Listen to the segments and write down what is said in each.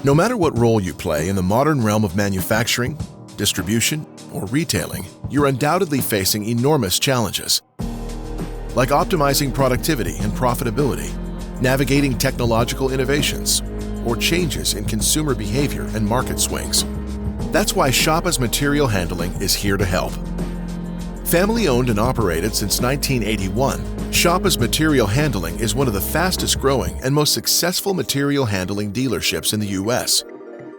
No matter what role you play in the modern realm of manufacturing, distribution, or retailing, you're undoubtedly facing enormous challenges, like optimizing productivity and profitability, navigating technological innovations, or changes in consumer behavior and market swings. That's why Schoeppes Material Handling is here to help. Family owned and operated since 1981, Schoeppes Material Handling is one of the fastest growing and most successful material handling dealerships in the U.S.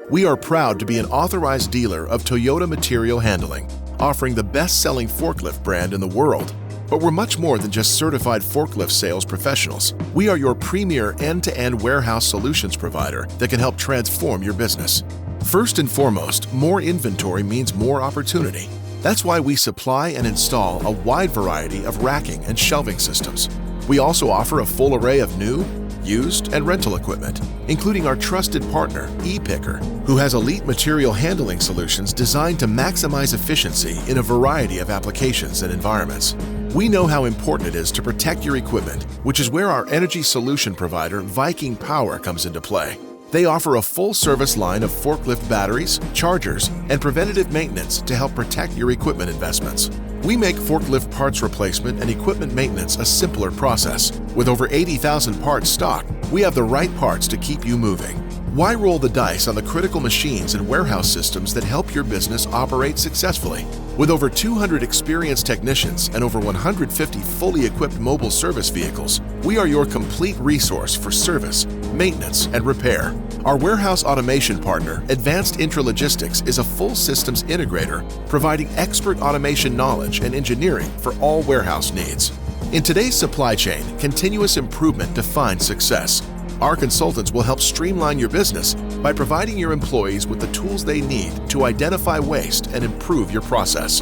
We are proud to be an authorized dealer of Toyota Material Handling, offering the best-selling forklift brand in the world. But we're much more than just certified forklift sales professionals. We are your premier end-to-end warehouse solutions provider that can help transform your business. First and foremost, more inventory means more opportunity. That's why we supply and install a wide variety of racking and shelving systems. We also offer a full array of new, used, and rental equipment, including our trusted partner, ePicker, who has elite material handling solutions designed to maximize efficiency in a variety of applications and environments. We know how important it is to protect your equipment, which is where our energy solution provider, Viking Power, comes into play. They offer a full-service line of forklift batteries, chargers, and preventative maintenance to help protect your equipment investments. We make forklift parts replacement and equipment maintenance a simpler process. With over 80,000 parts stocked, we have the right parts to keep you moving. Why roll the dice on the critical machines and warehouse systems that help your business operate successfully? With over 200 experienced technicians and over 150 fully equipped mobile service vehicles, we are your complete resource for service, maintenance, and repair. Our warehouse automation partner, Advanced Intralogistics, is a full systems integrator, providing expert automation knowledge and engineering for all warehouse needs. In today's supply chain, continuous improvement defines success. Our consultants will help streamline your business by providing your employees with the tools they need to identify waste and improve your process.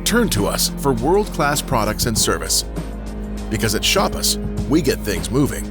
Turn to us for world-class products and service. Because at Schoeppes, we get things moving.